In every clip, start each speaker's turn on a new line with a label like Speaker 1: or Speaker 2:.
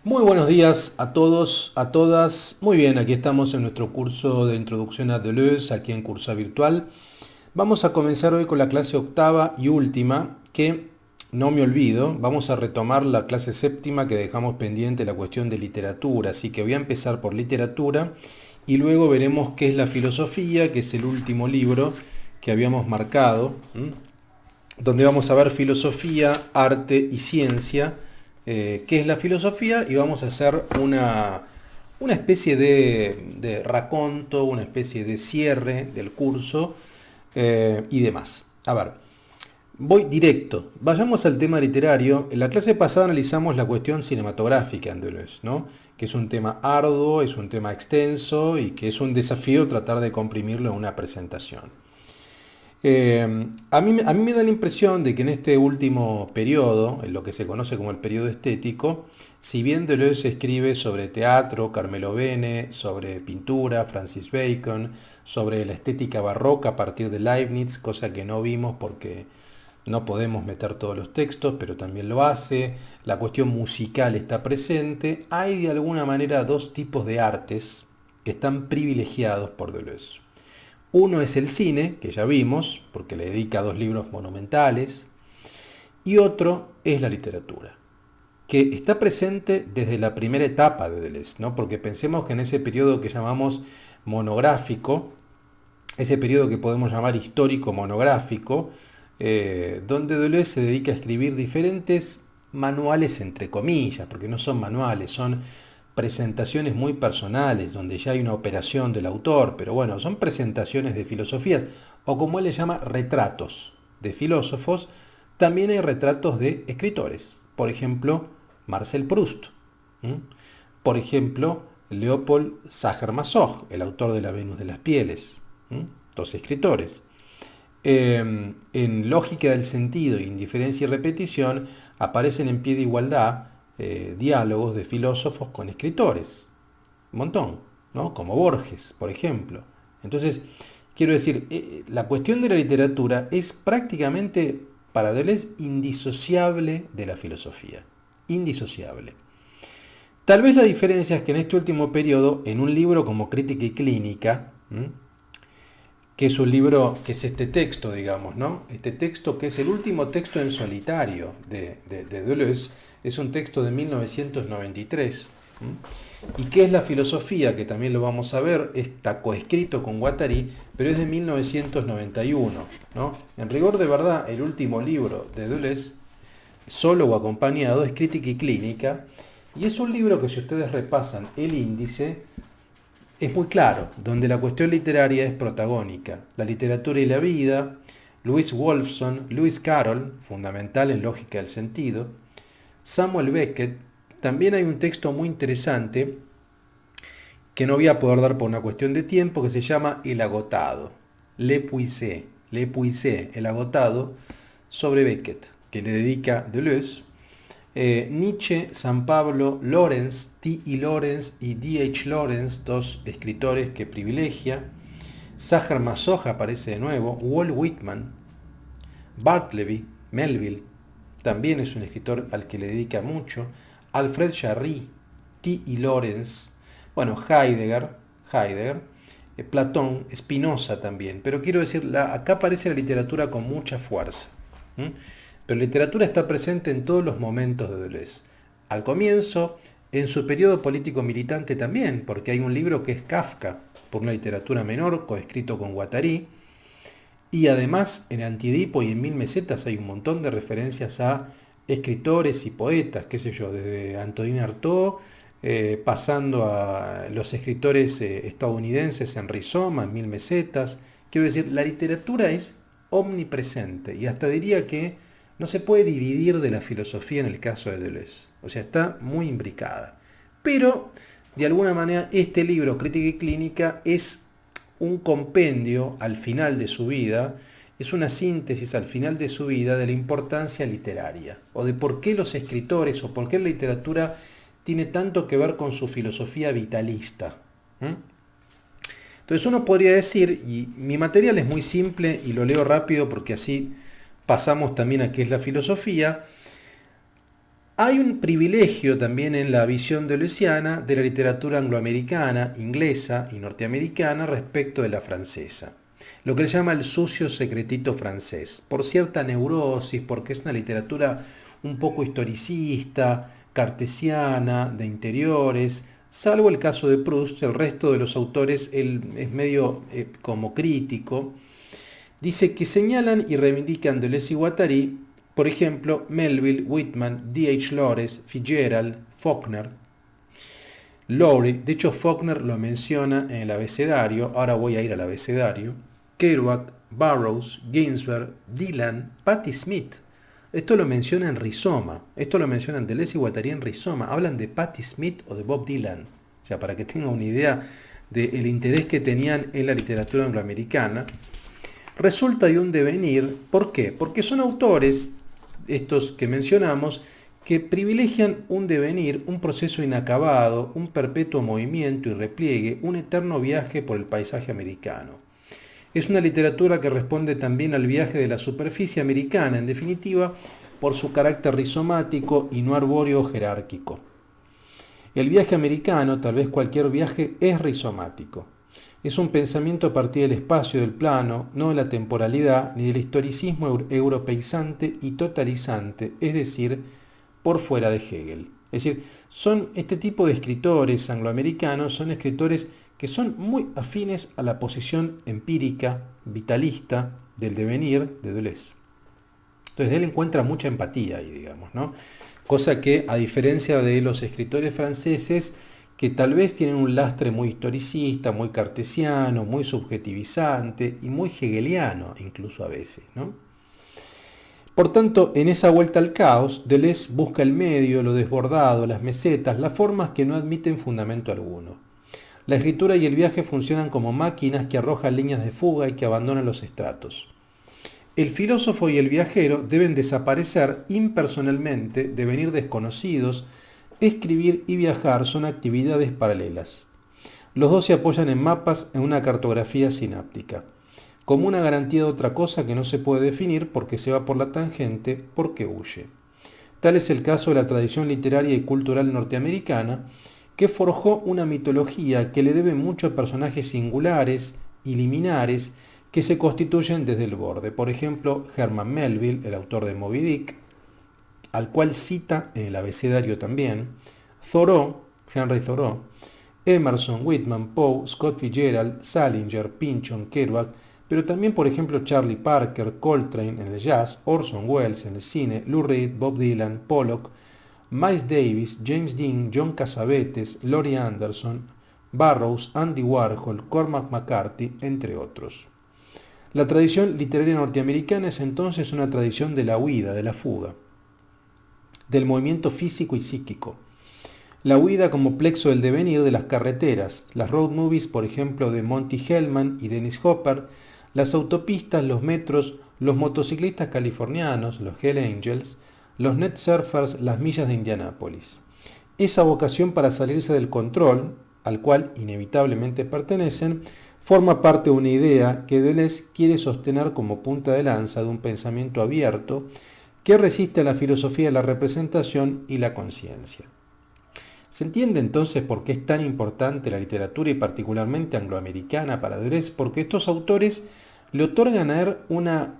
Speaker 1: Muy buenos días a todos, a todas. Muy bien, aquí estamos en nuestro curso de Introducción a Deleuze, aquí en Cursa Virtual. Vamos a comenzar hoy con la clase octava y última, que no me olvido, vamos a retomar la clase séptima que dejamos pendiente, la cuestión de literatura. Así que voy a empezar por literatura y luego veremos qué es la filosofía, que es el último libro que habíamos marcado, donde vamos a ver filosofía, arte y ciencia, qué es la filosofía, y vamos a hacer una especie de raconto, una especie de cierre del curso y demás. A ver, voy directo. Vayamos al tema literario. En la clase pasada analizamos la cuestión cinematográfica en Deleuze, ¿no? Que es un tema arduo, es un tema extenso y que es un desafío tratar de comprimirlo en una presentación. A mí me da la impresión de que en este último periodo, en lo que se conoce como el periodo estético, si bien Deleuze escribe sobre teatro, Carmelo Bene, sobre pintura, Francis Bacon, sobre la estética barroca a partir de Leibniz, cosa que no vimos porque no podemos meter todos los textos, pero también lo hace, la cuestión musical está presente, hay de alguna manera dos tipos de artes que están privilegiados por Deleuze. Uno es el cine, que ya vimos, porque le dedica dos libros monumentales, y otro es la literatura, que está presente desde la primera etapa de Deleuze, ¿no? Porque pensemos que en ese periodo que llamamos monográfico, ese periodo que podemos llamar histórico monográfico, donde Deleuze se dedica a escribir diferentes manuales entre comillas, porque no son manuales, son presentaciones muy personales, donde ya hay una operación del autor, pero bueno, son presentaciones de filosofías, o como él le llama, retratos de filósofos. También hay retratos de escritores, por ejemplo, Marcel Proust, ¿m? Por ejemplo, Leopold Sacher-Masoch, el autor de La Venus de las Pieles, ¿m? Dos escritores. En Lógica del Sentido, Indiferencia y Repetición aparecen en pie de igualdad diálogos de filósofos con escritores, un montón, ¿no? Como Borges, por ejemplo. Entonces, quiero decir, la cuestión de la literatura es prácticamente para Deleuze indisociable de la filosofía, indisociable. Tal vez la diferencia es que en este último periodo, en un libro como Crítica y Clínica, que es un libro, que es este texto, digamos, ¿no? Este texto que es el último texto en solitario de Deleuze, es un texto de 1993, y que es la filosofía, que también lo vamos a ver, está coescrito con Guattari, pero es de 1991, ¿no? En rigor de verdad, el último libro de Deleuze, solo o acompañado, es Crítica y Clínica, y es un libro que, si ustedes repasan el índice, es muy claro, donde la cuestión literaria es protagónica. La literatura y la vida, Louis Wolfson, Lewis Carroll, fundamental en Lógica del Sentido, Samuel Beckett. También hay un texto muy interesante que no voy a poder dar por una cuestión de tiempo, que se llama El Agotado, Le Puisé, El Agotado, sobre Beckett, que le dedica Deleuze. Nietzsche, San Pablo, Lawrence, T. E. Lawrence y D. H. Lawrence, dos escritores que privilegia. Sacher Masoch aparece de nuevo. Walt Whitman, Bartleby, Melville, también es un escritor al que le dedica mucho. Alfred Jarry, T. E. Lawrence, bueno, Heidegger, Platón, Spinoza también. Pero quiero decir, acá aparece la literatura con mucha fuerza. ¿M? Pero la literatura está presente en todos los momentos de Deleuze. Al comienzo, en su periodo político militante también, porque hay un libro que es Kafka, por una literatura menor, coescrito con Guattari, y además en Antiedipo y en Mil Mesetas hay un montón de referencias a escritores y poetas, qué sé yo, desde Antoine Artaud, pasando a los escritores estadounidenses en Rizoma, en Mil Mesetas. Quiero decir, la literatura es omnipresente y hasta diría que no se puede dividir de la filosofía en el caso de Deleuze. O sea, está muy imbricada. Pero, de alguna manera, este libro, Crítica y Clínica, es un compendio al final de su vida, es una síntesis al final de su vida de la importancia literaria, o de por qué los escritores o por qué la literatura tiene tanto que ver con su filosofía vitalista. ¿Mm? Entonces uno podría decir, y mi material es muy simple y lo leo rápido porque así pasamos también a qué es la filosofía. Hay un privilegio también en la visión deleuziana de la literatura angloamericana, inglesa y norteamericana respecto de la francesa. Lo que él llama el sucio secretito francés, por cierta neurosis, porque es una literatura un poco historicista, cartesiana, de interiores, salvo el caso de Proust, el resto de los autores él es medio como crítico. Dice que señalan y reivindican Deleuze y Guattari, por ejemplo, Melville, Whitman, D.H. Lawrence, Fitzgerald, Faulkner, Lowry. De hecho, Faulkner lo menciona en el abecedario, ahora voy a ir al abecedario, Kerouac, Burroughs, Ginsberg, Dylan, Patti Smith. Esto lo menciona en Rizoma, esto lo mencionan Deleuze y Guattari en Rizoma, hablan de Patti Smith o de Bob Dylan, o sea, para que tengan una idea del interés que tenían en la literatura angloamericana. Resulta de un devenir, ¿por qué? Porque son autores, estos que mencionamos, que privilegian un devenir, un proceso inacabado, un perpetuo movimiento y repliegue, un eterno viaje por el paisaje americano. Es una literatura que responde también al viaje de la superficie americana, en definitiva, por su carácter rizomático y no arbóreo jerárquico. El viaje americano, tal vez cualquier viaje, es rizomático. Es un pensamiento a partir del espacio, del plano, no de la temporalidad, ni del historicismo europeizante y totalizante, es decir, por fuera de Hegel. Es decir, son este tipo de escritores angloamericanos, son escritores que son muy afines a la posición empírica, vitalista del devenir de Deleuze. Entonces él encuentra mucha empatía ahí, digamos, ¿no? Cosa que, a diferencia de los escritores franceses, que tal vez tienen un lastre muy historicista, muy cartesiano, muy subjetivizante y muy hegeliano, incluso a veces, ¿no? Por tanto, en esa vuelta al caos, Deleuze busca el medio, lo desbordado, las mesetas, las formas que no admiten fundamento alguno. La escritura y el viaje funcionan como máquinas que arrojan líneas de fuga y que abandonan los estratos. El filósofo y el viajero deben desaparecer impersonalmente, devenir desconocidos. Escribir y viajar son actividades paralelas. Los dos se apoyan en mapas en una cartografía sináptica, como una garantía de otra cosa que no se puede definir porque se va por la tangente, porque huye. Tal es el caso de la tradición literaria y cultural norteamericana, que forjó una mitología que le debe mucho a personajes singulares y liminares que se constituyen desde el borde. Por ejemplo, Herman Melville, el autor de Moby Dick, al cual cita en el abecedario también, Thoreau, Henry Thoreau, Emerson, Whitman, Poe, Scott Fitzgerald, Salinger, Pynchon, Kerouac, pero también, por ejemplo, Charlie Parker, Coltrane en el jazz, Orson Welles en el cine, Lou Reed, Bob Dylan, Pollock, Miles Davis, James Dean, John Cassavetes, Laurie Anderson, Burroughs, Andy Warhol, Cormac McCarthy, entre otros. La tradición literaria norteamericana es entonces una tradición de la huida, de la fuga, del movimiento físico y psíquico. La huida como plexo del devenir de las carreteras, las road movies, por ejemplo, de Monty Hellman y Dennis Hopper, las autopistas, los metros, los motociclistas californianos, los Hell Angels, los net surfers, las millas de Indianápolis. Esa vocación para salirse del control, al cual inevitablemente pertenecen, forma parte de una idea que Deleuze quiere sostener como punta de lanza de un pensamiento abierto que resiste a la filosofía de la representación y la conciencia. ¿Se entiende entonces por qué es tan importante la literatura y particularmente angloamericana para Deleuze? Porque estos autores le otorgan a él una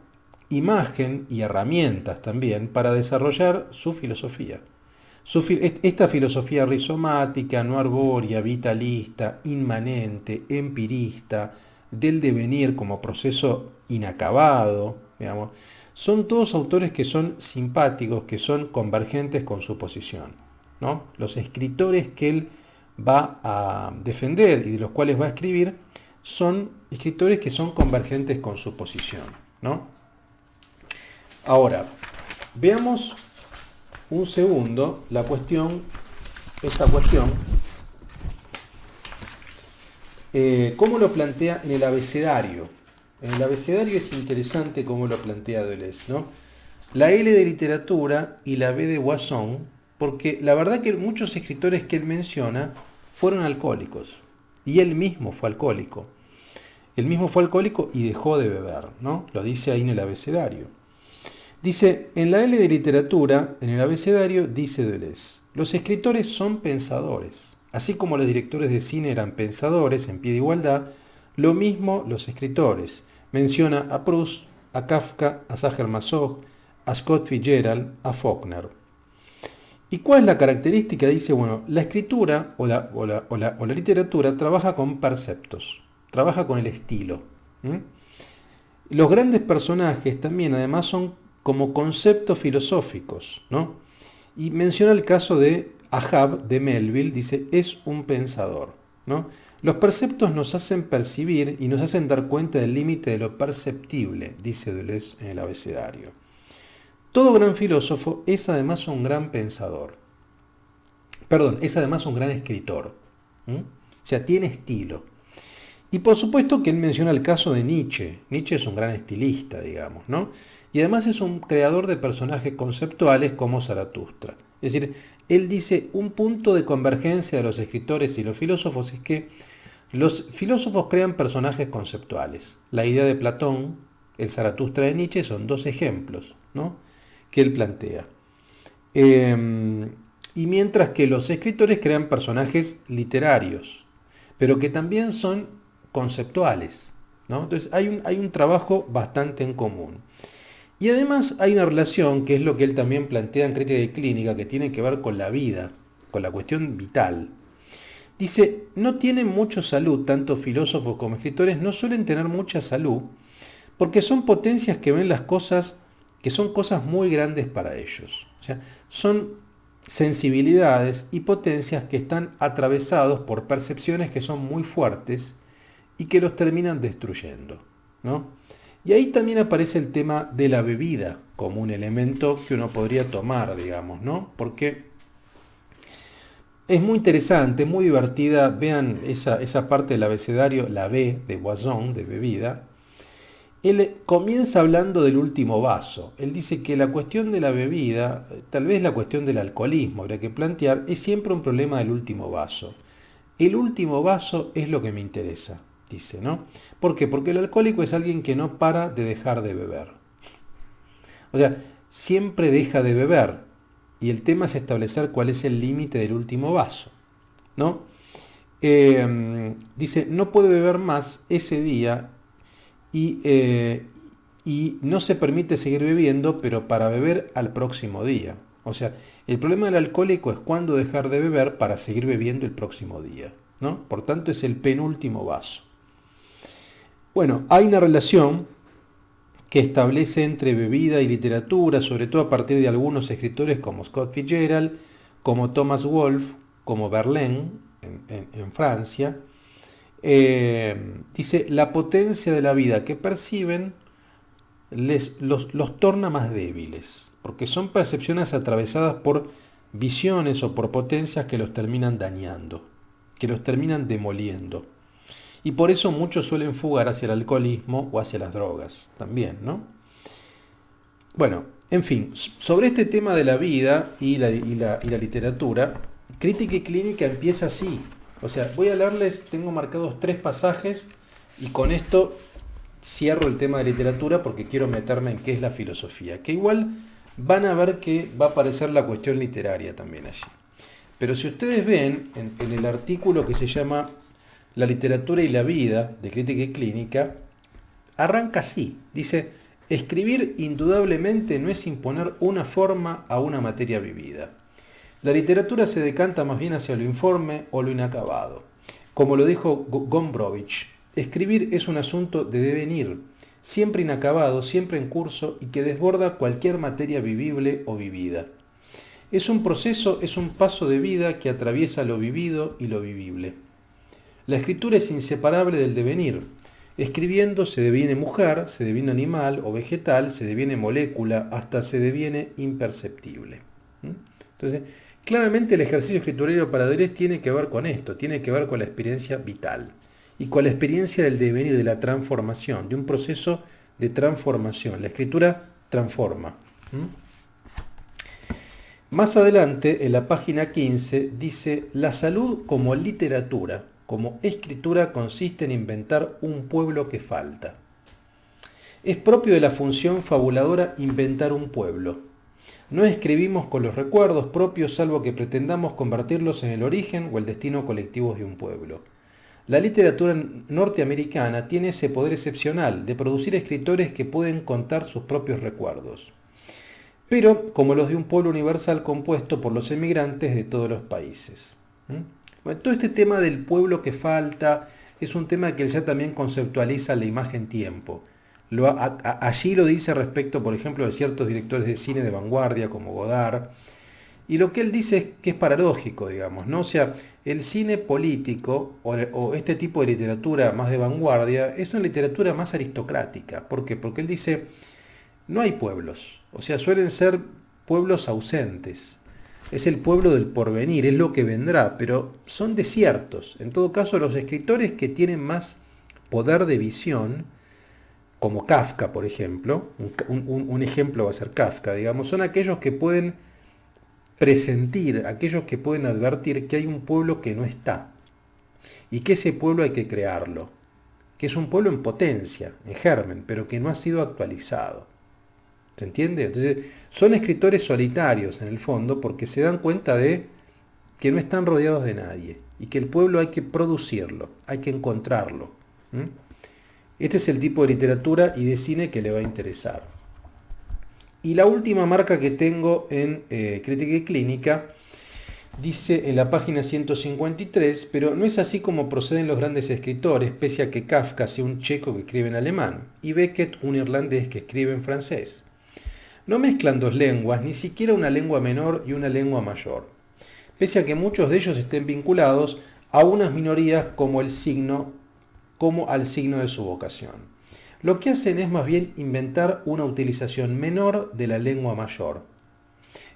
Speaker 1: imagen y herramientas también para desarrollar su filosofía. Esta filosofía rizomática, no arbórea, vitalista, inmanente, empirista, del devenir como proceso inacabado, digamos, son todos autores que son simpáticos, que son convergentes con su posición, ¿no? Los escritores que él va a defender y de los cuales va a escribir son escritores que son convergentes con su posición, ¿no? Ahora, veamos un segundo esta cuestión, cómo lo plantea en el abecedario. En el abecedario es interesante cómo lo plantea Deleuze, ¿no? La L de literatura y la B de Boisson, porque la verdad que muchos escritores que él menciona fueron alcohólicos, y él mismo fue alcohólico. Él mismo fue alcohólico y dejó de beber, ¿no? Lo dice ahí en el abecedario. Dice, en la L de literatura, en el abecedario, dice Deleuze, los escritores son pensadores. Así como los directores de cine eran pensadores en pie de igualdad, lo mismo los escritores. Menciona a Proust, a Kafka, a Sacher-Masoch, a Scott Fitzgerald, a Faulkner. ¿Y cuál es la característica? Dice, bueno, la escritura o la literatura trabaja con perceptos, trabaja con el estilo. ¿Mm? Los grandes personajes también además son como conceptos filosóficos, ¿no? Y menciona el caso de Ahab de Melville, dice, es un pensador, ¿no? Los perceptos nos hacen percibir y nos hacen dar cuenta del límite de lo perceptible, dice Deleuze en el abecedario. Todo gran filósofo es además un gran pensador. Perdón, es además un gran escritor. O sea, tiene estilo. Y por supuesto que él menciona el caso de Nietzsche. Nietzsche es un gran estilista, digamos, ¿no? Y además es un creador de personajes conceptuales como Zaratustra. Es decir, él dice, un punto de convergencia de los escritores y los filósofos es que los filósofos crean personajes conceptuales. La idea de Platón, el Zaratustra de Nietzsche, son dos ejemplos, ¿no?, que él plantea. Y mientras que los escritores crean personajes literarios, pero que también son conceptuales, ¿no? Entonces hay un trabajo bastante en común. Y además hay una relación, que es lo que él también plantea en Crítica y Clínica, que tiene que ver con la vida, con la cuestión vital. Dice, no tienen mucha salud, tanto filósofos como escritores no suelen tener mucha salud, porque son potencias que ven las cosas, que son cosas muy grandes para ellos. O sea, son sensibilidades y potencias que están atravesados por percepciones que son muy fuertes y que los terminan destruyendo, ¿no? Y ahí también aparece el tema de la bebida como un elemento que uno podría tomar, digamos, ¿no? Porque es muy interesante, muy divertida. Vean esa parte del abecedario, la B de boisson, de bebida. Él comienza hablando del último vaso. Él dice que la cuestión de la bebida, tal vez la cuestión del alcoholismo, habría que plantear, es siempre un problema del último vaso. El último vaso es lo que me interesa, dice, ¿no? ¿Por qué? Porque el alcohólico es alguien que no para de dejar de beber. O sea, siempre deja de beber. Y el tema es establecer cuál es el límite del último vaso, ¿no? Dice, no puede beber más ese día y no se permite seguir bebiendo, pero para beber al próximo día. O sea, el problema del alcohólico es cuándo dejar de beber para seguir bebiendo el próximo día, ¿no? Por tanto, es el penúltimo vaso. Bueno, hay una relación que establece entre bebida y literatura, sobre todo a partir de algunos escritores como Scott Fitzgerald, como Thomas Wolfe, como Verlaine en Francia. Dice, la potencia de la vida que perciben los torna más débiles, porque son percepciones atravesadas por visiones o por potencias que los terminan dañando, que los terminan demoliendo. Y por eso muchos suelen fugar hacia el alcoholismo o hacia las drogas también, ¿no? Bueno, en fin, sobre este tema de la vida y la literatura, Crítica y Clínica empieza así. O sea, voy a leerles, tengo marcados 3 pasajes y con esto cierro el tema de literatura porque quiero meterme en qué es la filosofía, que igual van a ver que va a aparecer la cuestión literaria también allí. Pero si ustedes ven en el artículo que se llama La literatura y la vida, de Crítica y Clínica, arranca así. Dice, escribir indudablemente no es imponer una forma a una materia vivida. La literatura se decanta más bien hacia lo informe o lo inacabado. Como lo dijo Gombrowicz, escribir es un asunto de devenir, siempre inacabado, siempre en curso y que desborda cualquier materia vivible o vivida. Es un proceso, es un paso de vida que atraviesa lo vivido y lo vivible. La escritura es inseparable del devenir. Escribiendo se deviene mujer, se deviene animal o vegetal, se deviene molécula, hasta se deviene imperceptible. Entonces, claramente el ejercicio escriturero para Deleuze tiene que ver con esto, tiene que ver con la experiencia vital y con la experiencia del devenir, de la transformación, de un proceso de transformación. La escritura transforma. Más adelante, en la página 15, dice, la salud como literatura, como escritura, consiste en inventar un pueblo que falta. Es propio de la función fabuladora inventar un pueblo. No escribimos con los recuerdos propios salvo que pretendamos convertirlos en el origen o el destino colectivos de un pueblo. La literatura norteamericana tiene ese poder excepcional de producir escritores que pueden contar sus propios recuerdos, pero como los de un pueblo universal compuesto por los emigrantes de todos los países. Bueno, todo este tema del pueblo que falta es un tema que él ya también conceptualiza la imagen tiempo. Allí lo dice respecto, por ejemplo, de ciertos directores de cine de vanguardia como Godard, y lo que él dice es que es paradójico, digamos, ¿no? O sea, el cine político o este tipo de literatura más de vanguardia es una literatura más aristocrática. ¿Por qué? Porque él dice, no hay pueblos, o sea, suelen ser pueblos ausentes. Es el pueblo del porvenir, es lo que vendrá, pero son desiertos. En todo caso, los escritores que tienen más poder de visión, como Kafka, por ejemplo, un ejemplo va a ser Kafka, digamos, son aquellos que pueden presentir, aquellos que pueden advertir que hay un pueblo que no está y que ese pueblo hay que crearlo, que es un pueblo en potencia, en germen, pero que no ha sido actualizado. ¿Se entiende? Entonces, son escritores solitarios en el fondo porque se dan cuenta de que no están rodeados de nadie y que el pueblo hay que producirlo, hay que encontrarlo. Este es el tipo de literatura y de cine que le va a interesar. Y la última marca que tengo en Crítica y Clínica dice en la página 153, pero no es así como proceden los grandes escritores, pese a que Kafka sea un checo que escribe en alemán y Beckett un irlandés que escribe en francés. No mezclan dos lenguas, ni siquiera una lengua menor y una lengua mayor, pese a que muchos de ellos estén vinculados a unas minorías como al signo de su vocación. Lo que hacen es más bien inventar una utilización menor de la lengua mayor,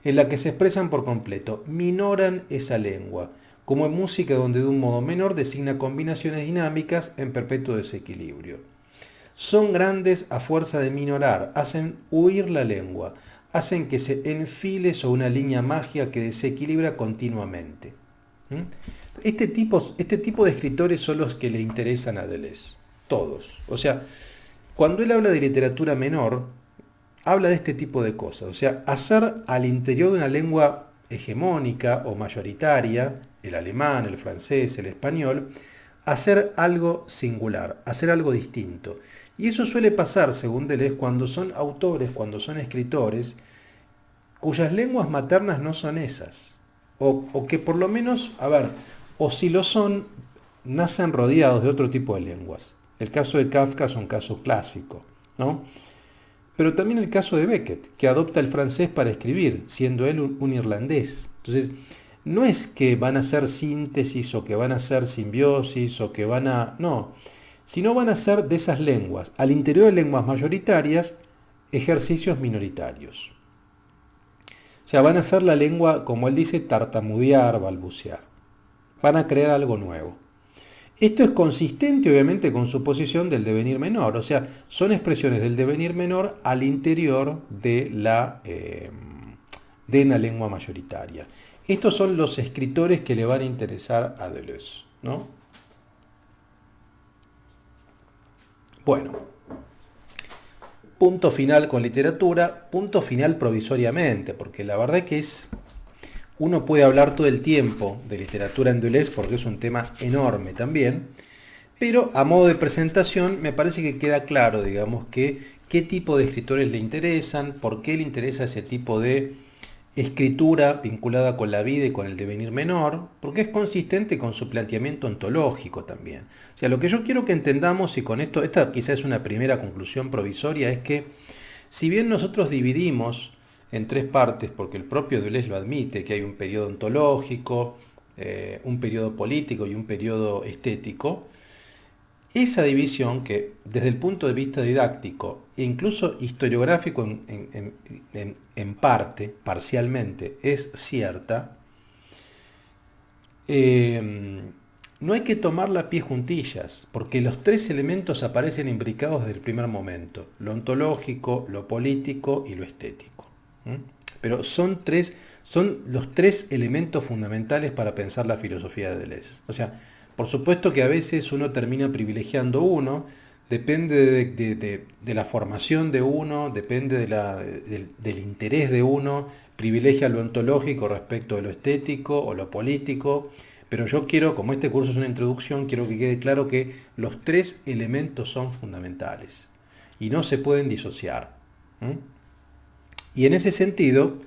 Speaker 1: en la que se expresan por completo, minoran esa lengua, como en música donde de un modo menor designa combinaciones dinámicas en perpetuo desequilibrio. Son grandes a fuerza de minorar, hacen huir la lengua, hacen que se enfile sobre una línea magia que desequilibra continuamente. Este tipo de escritores son los que le interesan a Deleuze, todos. O sea, cuando él habla de literatura menor, habla de este tipo de cosas. O sea, hacer al interior de una lengua hegemónica o mayoritaria, el alemán, el francés, el español, hacer algo singular, hacer algo distinto. Y eso suele pasar, según Deleuze, cuando son autores, cuando son escritores, cuyas lenguas maternas no son esas. O que por lo menos, a ver, o si lo son, nacen rodeados de otro tipo de lenguas. El caso de Kafka es un caso clásico, ¿no? Pero también el caso de Beckett, que adopta el francés para escribir, siendo él un irlandés. Entonces, no es que van a hacer síntesis o que van a hacer simbiosis o que van a... No, sino van a hacer de esas lenguas, al interior de lenguas mayoritarias, ejercicios minoritarios. O sea, van a hacer la lengua, como él dice, tartamudear, balbucear. Van a crear algo nuevo. Esto es consistente obviamente con su posición del devenir menor, o sea, son expresiones del devenir menor al interior de una lengua mayoritaria. Estos son los escritores que le van a interesar a Deleuze, ¿no? Bueno, punto final con literatura, punto final provisoriamente, porque la verdad es que uno puede hablar todo el tiempo de literatura en Deleuze porque es un tema enorme también, pero a modo de presentación me parece que queda claro, digamos, qué tipo de escritores le interesan, por qué le interesa ese tipo de escritura vinculada con la vida y con el devenir menor, porque es consistente con su planteamiento ontológico también. O sea, lo que yo quiero que entendamos, y con esto, esta quizás es una primera conclusión provisoria, es que si bien nosotros dividimos en tres partes, porque el propio Deleuze lo admite, que hay un periodo ontológico, un periodo político y un periodo estético, esa división que desde el punto de vista didáctico e incluso historiográfico en parte, parcialmente, es cierta, no hay que tomarla a pie juntillas, porque los tres elementos aparecen imbricados desde el primer momento, lo ontológico, lo político y lo estético. Pero son los tres elementos fundamentales para pensar la filosofía de Deleuze. O sea, por supuesto que a veces uno termina privilegiando uno, depende de la formación de uno, depende del interés de uno, privilegia lo ontológico respecto de lo estético o lo político, pero yo quiero, como este curso es una introducción, quiero que quede claro que los tres elementos son fundamentales y no se pueden disociar. ¿Mm? Y en ese sentido,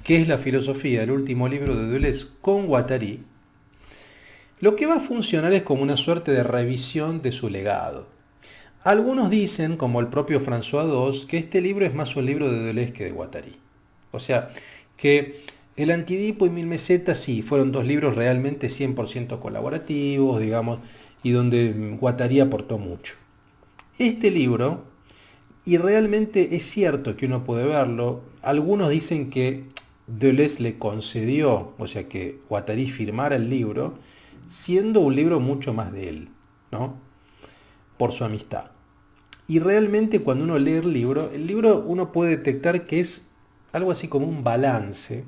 Speaker 1: ¿qué es la filosofía? El último libro de Deleuze con Guattari, lo que va a funcionar es como una suerte de revisión de su legado. Algunos dicen, como el propio François II, que este libro es más un libro de Deleuze que de Guattari. O sea, que El Antidipo y Mil Mesetas sí, fueron dos libros realmente 100% colaborativos, digamos, y donde Guattari aportó mucho. Este libro, y realmente es cierto que uno puede verlo, algunos dicen que Deleuze le concedió, o sea, que Guattari firmara el libro, siendo un libro mucho más de él, ¿no? Por su amistad. Y realmente cuando uno lee el libro uno puede detectar que es algo así como un balance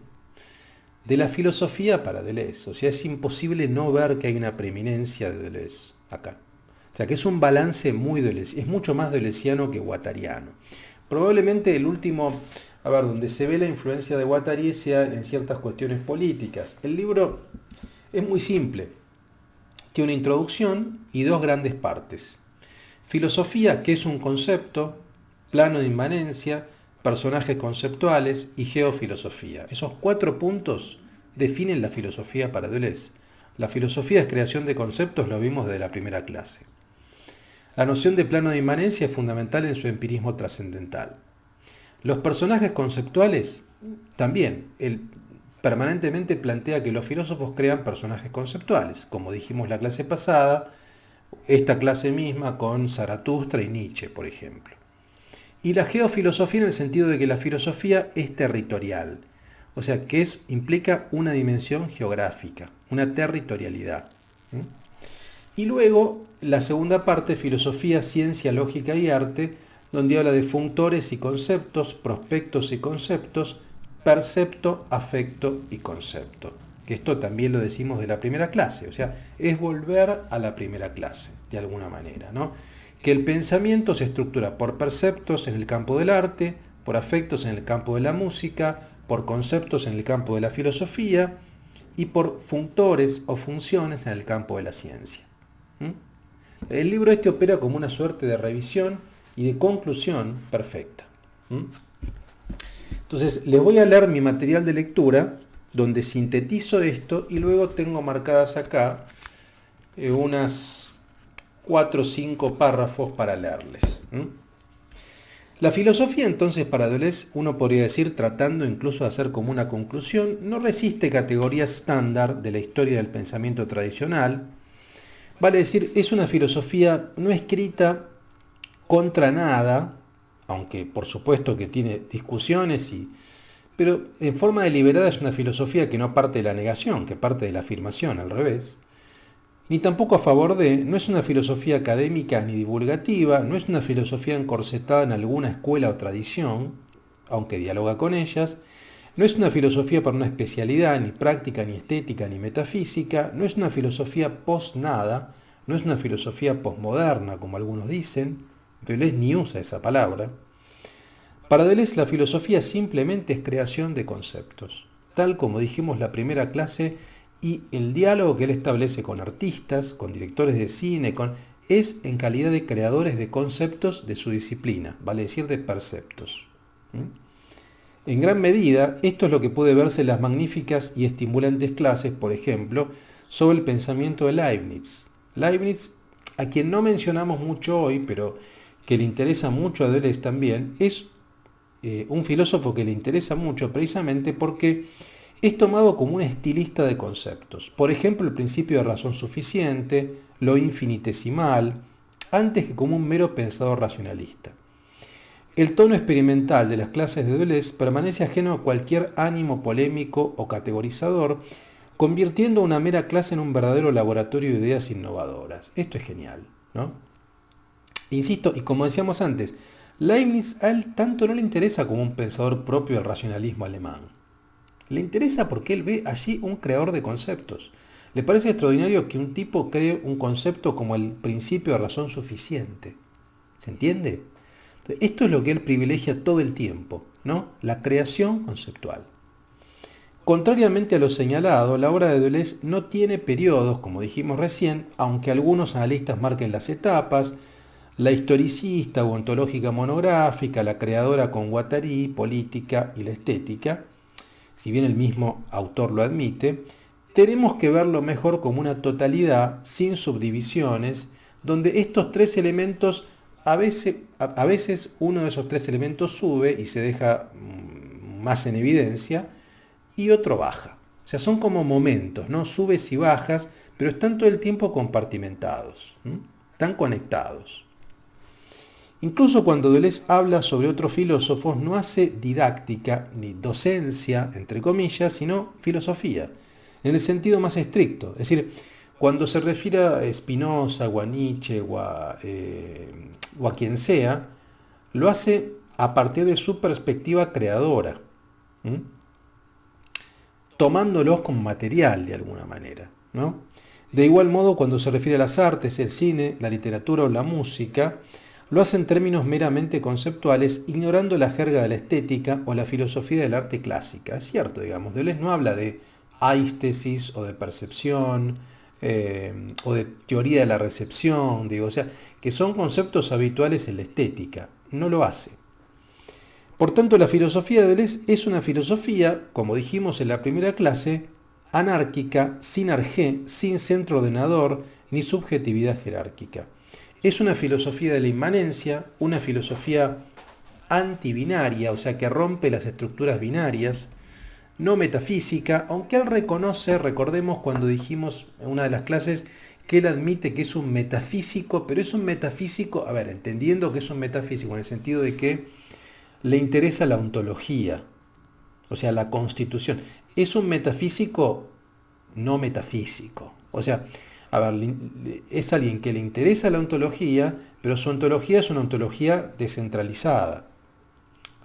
Speaker 1: de la filosofía para Deleuze. O sea, es imposible no ver que hay una preeminencia de Deleuze acá. O sea, que es un balance muy Deleuze, es mucho más deleuziano que guattariano. Probablemente el último, a ver, donde se ve la influencia de Guattari sea en ciertas cuestiones políticas. El libro es muy simple. Tiene una introducción y dos grandes partes. Filosofía, que es un concepto, plano de inmanencia, personajes conceptuales y geofilosofía. Esos 4 puntos definen la filosofía para Deleuze. La filosofía es creación de conceptos, lo vimos desde la primera clase. La noción de plano de inmanencia es fundamental en su empirismo trascendental. Los personajes conceptuales también. Él permanentemente plantea que los filósofos crean personajes conceptuales, como dijimos la clase pasada, esta clase misma con Zaratustra y Nietzsche, por ejemplo. Y la geofilosofía en el sentido de que la filosofía es territorial, o sea, que implica una dimensión geográfica, una territorialidad. Y luego la segunda parte, filosofía, ciencia, lógica y arte, donde habla de functores y conceptos, prospectos y conceptos, percepto, afecto y concepto. Que esto también lo decimos de la primera clase, o sea, es volver a la primera clase, de alguna manera, ¿no? Que el pensamiento se estructura por perceptos en el campo del arte, por afectos en el campo de la música, por conceptos en el campo de la filosofía y por functores o funciones en el campo de la ciencia. El libro este opera como una suerte de revisión y de conclusión perfecta. Entonces, les voy a leer mi material de lectura, donde sintetizo esto y luego tengo marcadas acá unas 4 o 5 párrafos para leerles. La filosofía entonces para Deleuze, uno podría decir, tratando incluso de hacer como una conclusión, no resiste categorías estándar de la historia del pensamiento tradicional. Vale decir, es una filosofía no escrita contra nada, aunque por supuesto que tiene discusiones, pero en forma deliberada es una filosofía que no parte de la negación, que parte de la afirmación, al revés. Ni tampoco a favor de, no es una filosofía académica ni divulgativa, no es una filosofía encorsetada en alguna escuela o tradición, aunque dialoga con ellas, no es una filosofía para una especialidad, ni práctica, ni estética, ni metafísica, no es una filosofía post-nada, no es una filosofía postmoderna, como algunos dicen, Deleuze ni usa esa palabra. Para Deleuze la filosofía simplemente es creación de conceptos, tal como dijimos la primera clase, y el diálogo que él establece con artistas, con directores de cine, es en calidad de creadores de conceptos de su disciplina, vale decir de perceptos. En gran medida, esto es lo que puede verse en las magníficas y estimulantes clases, por ejemplo, sobre el pensamiento de Leibniz. Leibniz, a quien no mencionamos mucho hoy, pero que le interesa mucho a Deleuze también, es un filósofo que le interesa mucho precisamente porque es tomado como un estilista de conceptos. Por ejemplo, el principio de razón suficiente, lo infinitesimal, antes que como un mero pensador racionalista. El tono experimental de las clases de Deleuze permanece ajeno a cualquier ánimo polémico o categorizador, convirtiendo una mera clase en un verdadero laboratorio de ideas innovadoras. Esto es genial, ¿no? Insisto, y como decíamos antes, Leibniz a él tanto no le interesa como un pensador propio del racionalismo alemán. Le interesa porque él ve allí un creador de conceptos. Le parece extraordinario que un tipo cree un concepto como el principio de razón suficiente. ¿Se entiende? Entonces, esto es lo que él privilegia todo el tiempo, ¿no? La creación conceptual. Contrariamente a lo señalado, la obra de Deleuze no tiene periodos, como dijimos recién, aunque algunos analistas marquen las etapas: la historicista o ontológica monográfica, la creadora con Guattari, política y la estética. Si bien el mismo autor lo admite, tenemos que verlo mejor como una totalidad sin subdivisiones, donde estos tres elementos, a veces uno de esos tres elementos sube y se deja más en evidencia, y otro baja. O sea, son como momentos, ¿no? Subes y bajas, pero están todo el tiempo compartimentados, ¿m? Están conectados. Incluso cuando Deleuze habla sobre otros filósofos, no hace didáctica ni docencia, entre comillas, sino filosofía, en el sentido más estricto. Es decir, cuando se refiere a Spinoza o a Nietzsche o a quien sea, lo hace a partir de su perspectiva creadora, ¿m? Tomándolos como material de alguna manera, ¿no? De igual modo, cuando se refiere a las artes, el cine, la literatura o la música, lo hace en términos meramente conceptuales, ignorando la jerga de la estética o la filosofía del arte clásica. Es cierto, digamos, Deleuze no habla de aistesis o de percepción o de teoría de la recepción, digo, o sea, que son conceptos habituales en la estética. No lo hace. Por tanto, la filosofía de Deleuze es una filosofía, como dijimos en la primera clase, anárquica, sin arjé, sin centro ordenador ni subjetividad jerárquica. Es una filosofía de la inmanencia, una filosofía antibinaria, o sea, que rompe las estructuras binarias, no metafísica, aunque él reconoce, recordemos cuando dijimos en una de las clases, que él admite que es un metafísico, pero es un metafísico, a ver, entendiendo que es un metafísico en el sentido de que le interesa la ontología, o sea, la constitución. Es un metafísico no metafísico. O sea, a ver, es alguien que le interesa la ontología, pero su ontología es una ontología descentralizada,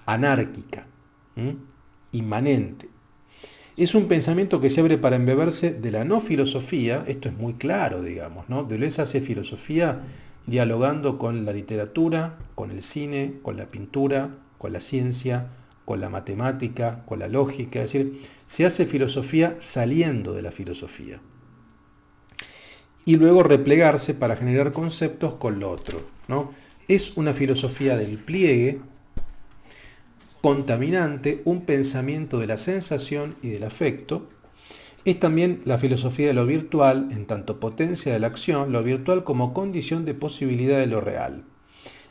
Speaker 1: anárquica, ¿m? Inmanente. Es un pensamiento que se abre para embeberse de la no filosofía, esto es muy claro, digamos, ¿no? Deleuze hace filosofía dialogando con la literatura, con el cine, con la pintura, con la ciencia, con la matemática, con la lógica, es decir, se hace filosofía saliendo de la filosofía. Y luego replegarse para generar conceptos con lo otro, ¿no? Es una filosofía del pliegue, contaminante, un pensamiento de la sensación y del afecto. Es también la filosofía de lo virtual, en tanto potencia de la acción, lo virtual como condición de posibilidad de lo real,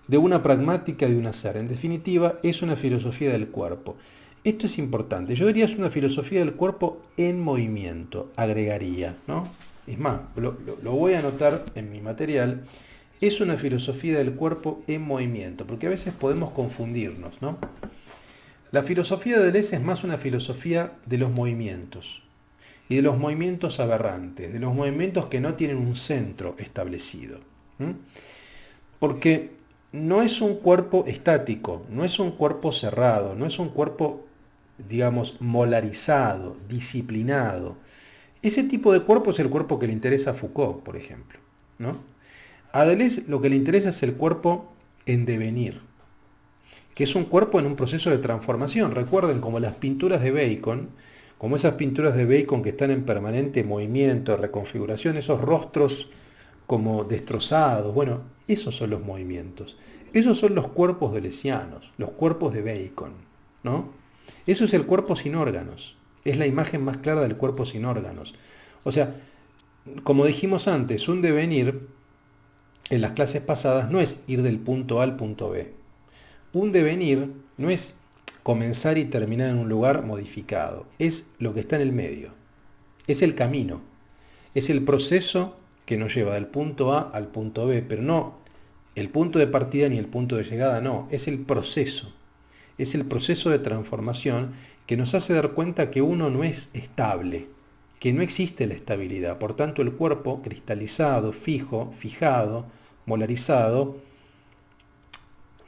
Speaker 1: de una pragmática de un hacer. En definitiva, es una filosofía del cuerpo. Esto es importante. Yo diría es una filosofía del cuerpo en movimiento, agregaría, ¿no? Es más, lo voy a anotar en mi material. Es una filosofía del cuerpo en movimiento, porque a veces podemos confundirnos, ¿no? La filosofía de Deleuze es más una filosofía de los movimientos, y de los movimientos aberrantes, de los movimientos que no tienen un centro establecido. ¿Mm? Porque no es un cuerpo estático, no es un cuerpo cerrado, no es un cuerpo, digamos, molarizado, disciplinado. Ese tipo de cuerpo es el cuerpo que le interesa a Foucault, por ejemplo, ¿no? A Deleuze lo que le interesa es el cuerpo en devenir, que es un cuerpo en un proceso de transformación. Recuerden, como las pinturas de Bacon, como esas pinturas de Bacon que están en permanente movimiento, reconfiguración, esos rostros como destrozados, bueno, esos son los movimientos. Esos son los cuerpos deleuzianos, los cuerpos de Bacon, ¿no? Eso es el cuerpo sin órganos. Es la imagen más clara del cuerpo sin órganos. O sea, como dijimos antes, un devenir en las clases pasadas no es ir del punto A al punto B. Un devenir no es comenzar y terminar en un lugar modificado, es lo que está en el medio, es el camino, es el proceso que nos lleva del punto A al punto B, pero no el punto de partida ni el punto de llegada, no, es el proceso de transformación que nos hace dar cuenta que uno no es estable, que no existe la estabilidad, por tanto el cuerpo cristalizado, fijo, fijado, molarizado,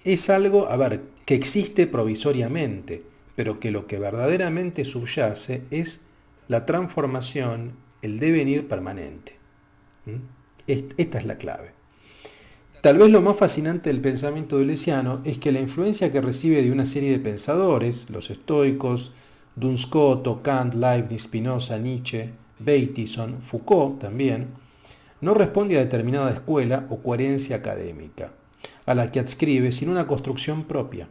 Speaker 1: es algo, a ver, que existe provisoriamente, pero que lo que verdaderamente subyace es la transformación, el devenir permanente. ¿Mm? Esta es la clave. Tal vez lo más fascinante del pensamiento deleuziano es que la influencia que recibe de una serie de pensadores, los estoicos, Duns Scoto, Kant, Leibniz, Spinoza, Nietzsche, Bateson, Foucault también, no responde a determinada escuela o coherencia académica, a la que adscribe, sino una construcción propia.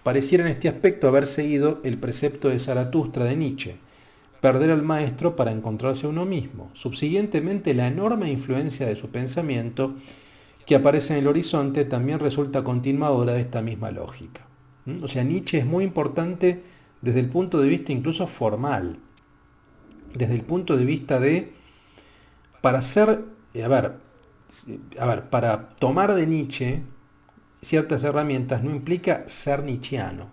Speaker 1: Pareciera en este aspecto haber seguido el precepto de Zaratustra de Nietzsche, perder al maestro para encontrarse a uno mismo. Subsiguientemente, la enorme influencia de su pensamiento que aparece en el horizonte también resulta continuadora de esta misma lógica. O sea, Nietzsche es muy importante desde el punto de vista incluso formal, desde el punto de vista de, para ser, para tomar de Nietzsche ciertas herramientas no implica ser nietzscheano.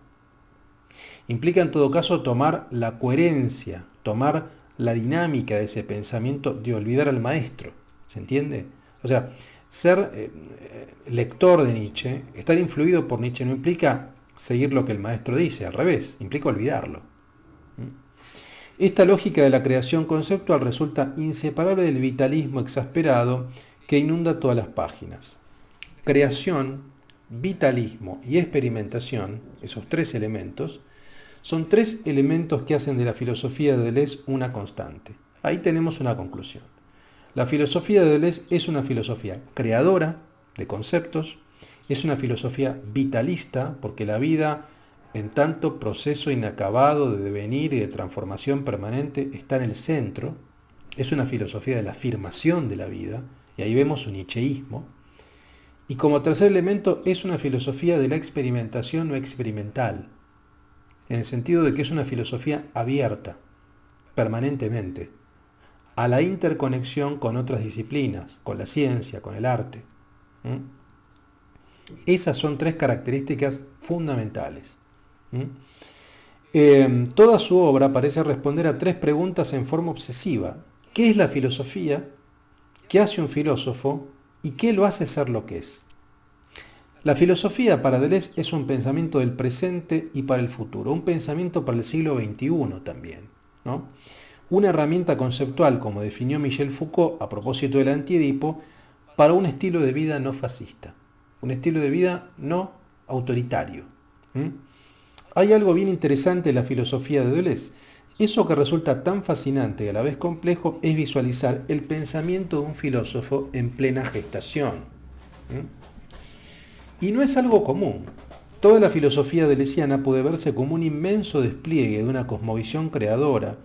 Speaker 1: Implica en todo caso tomar la coherencia, tomar la dinámica de ese pensamiento de olvidar al maestro. ¿Se entiende? O sea, ser lector de Nietzsche, estar influido por Nietzsche no implica seguir lo que el maestro dice, al revés, implica olvidarlo. Esta lógica de la creación conceptual resulta inseparable del vitalismo exasperado que inunda todas las páginas. Creación, vitalismo y experimentación, esos tres elementos, son tres elementos que hacen de la filosofía de Deleuze una constante. Ahí tenemos una conclusión. La filosofía de Deleuze es una filosofía creadora de conceptos, es una filosofía vitalista, porque la vida, en tanto proceso inacabado de devenir y de transformación permanente, está en el centro. Es una filosofía de la afirmación de la vida, y ahí vemos su nietzscheísmo. Y como tercer elemento, es una filosofía de la experimentación o experimental, en el sentido de que es una filosofía abierta, permanentemente, a la interconexión con otras disciplinas, con la ciencia, con el arte. Esas son tres características fundamentales. Toda su obra parece responder a tres preguntas en forma obsesiva. ¿Qué es la filosofía? ¿Qué hace un filósofo? ¿Y qué lo hace ser lo que es? La filosofía para Deleuze es un pensamiento del presente y para el futuro, un pensamiento para el siglo XXI también, ¿no? Una herramienta conceptual, como definió Michel Foucault a propósito del antiedipo, para un estilo de vida no fascista, un estilo de vida no autoritario. Hay algo bien interesante en la filosofía de Deleuze. Eso que resulta tan fascinante y a la vez complejo es visualizar el pensamiento de un filósofo en plena gestación. Y no es algo común. Toda la filosofía deleuziana puede verse como un inmenso despliegue de una cosmovisión creadora,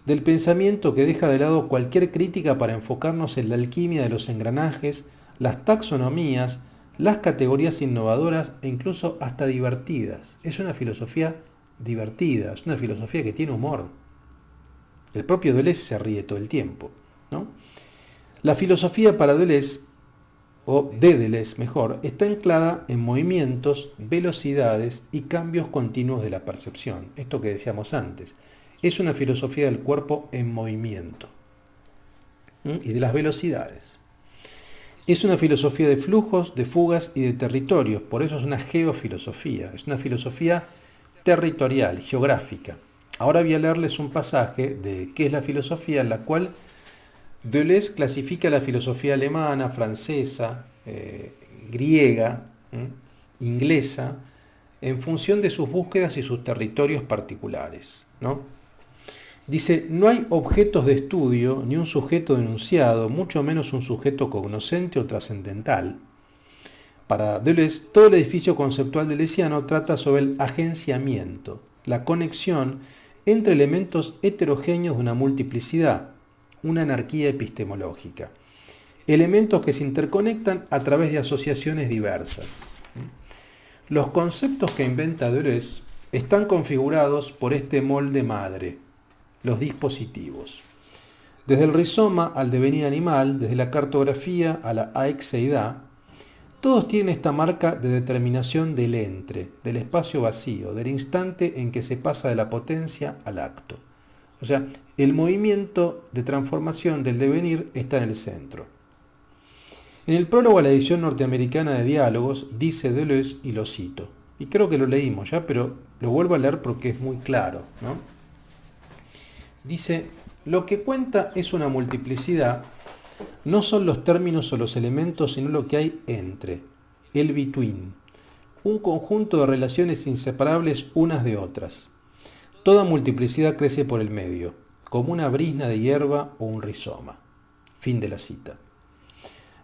Speaker 1: del pensamiento que deja de lado cualquier crítica para enfocarnos en la alquimia de los engranajes, las taxonomías, las categorías innovadoras e incluso hasta divertidas. Es una filosofía divertida, es una filosofía que tiene humor. El propio Deleuze se ríe todo el tiempo, ¿no? La filosofía para Deleuze, o de Deleuze mejor, está anclada en movimientos, velocidades y cambios continuos de la percepción. Esto que decíamos antes. Es una filosofía del cuerpo en movimiento y de las velocidades. Es una filosofía de flujos, de fugas y de territorios. Por eso es una geofilosofía. Es una filosofía territorial, geográfica. Ahora voy a leerles un pasaje de qué es la filosofía, en la cual Deleuze clasifica la filosofía alemana, francesa, griega, inglesa, en función de sus búsquedas y sus territorios particulares, ¿no? Dice, no hay objetos de estudio, ni un sujeto denunciado, mucho menos un sujeto cognoscente o trascendental. Para Deleuze, todo el edificio conceptual deleuziano trata sobre el agenciamiento, la conexión entre elementos heterogéneos de una multiplicidad, una anarquía epistemológica. Elementos que se interconectan a través de asociaciones diversas. Los conceptos que inventa Deleuze están configurados por este molde madre, los dispositivos. Desde el rizoma al devenir animal, desde la cartografía a la aixeidad, todos tienen esta marca de determinación del entre, del espacio vacío, del instante en que se pasa de la potencia al acto. O sea, el movimiento de transformación del devenir está en el centro. En el prólogo a la edición norteamericana de Diálogos, dice Deleuze, y lo cito, y creo que lo leímos ya, pero lo vuelvo a leer porque es muy claro, ¿no? Dice, lo que cuenta es una multiplicidad No son los términos o los elementos, sino lo que hay entre, el between, un conjunto de relaciones inseparables unas de otras. Toda multiplicidad crece por el medio, como una brizna de hierba o un rizoma. Fin de la cita.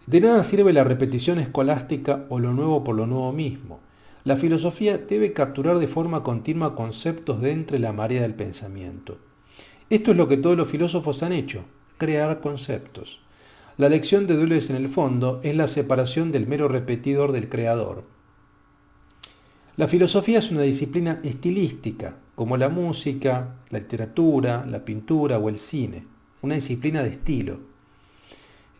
Speaker 1: De nada sirve la repetición escolástica o lo nuevo por lo nuevo mismo. La filosofía debe capturar de forma continua conceptos de entre la marea del pensamiento. Esto es lo que todos los filósofos han hecho, crear conceptos. La lección de Deleuze en el fondo es la separación del mero repetidor del creador. La filosofía es una disciplina estilística, como la música, la literatura, la pintura o el cine, una disciplina de estilo.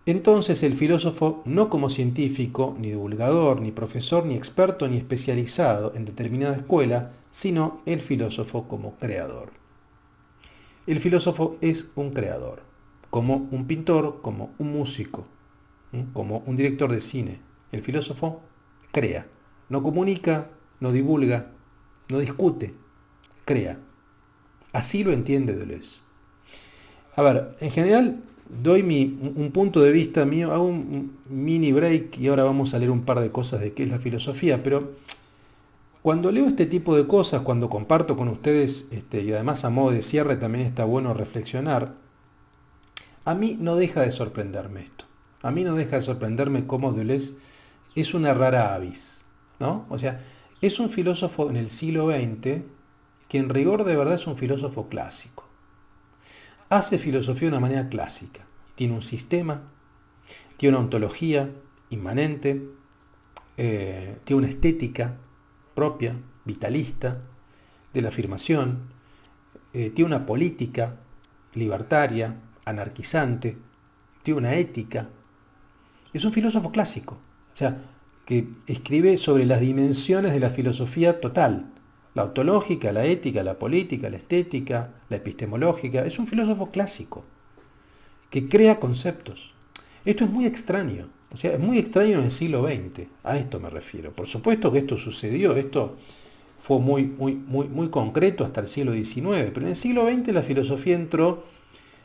Speaker 1: Entonces el filósofo, no como científico, ni divulgador, ni profesor, ni experto, ni especializado en determinada escuela, sino el filósofo como creador. El filósofo es un creador, como un pintor, como un músico, como un director de cine. El filósofo crea, no comunica, no divulga, no discute, crea. Así lo entiende Deleuze. A ver, en general doy un punto de vista mío, hago un mini break y ahora vamos a leer un par de cosas de qué es la filosofía, pero cuando leo este tipo de cosas, cuando comparto con ustedes, y además a modo de cierre también está bueno reflexionar, a mí no deja de sorprenderme esto. A mí no deja de sorprenderme cómo Deleuze es una rara avis, ¿no? O sea, es un filósofo en el siglo XX que en rigor de verdad es un filósofo clásico. Hace filosofía de una manera clásica. Tiene un sistema, tiene una ontología inmanente, tiene una estética propia, vitalista, de la afirmación, tiene una política libertaria, anarquizante, tiene una ética. Es un filósofo clásico, o sea, que escribe sobre las dimensiones de la filosofía total, la ontológica, la ética, la política, la estética, la epistemológica. Es un filósofo clásico que crea conceptos. Esto es muy extraño, o sea, es muy extraño en el siglo XX, a esto me refiero. Por supuesto que esto sucedió, esto fue muy concreto hasta el siglo XIX, pero en el siglo XX la filosofía entró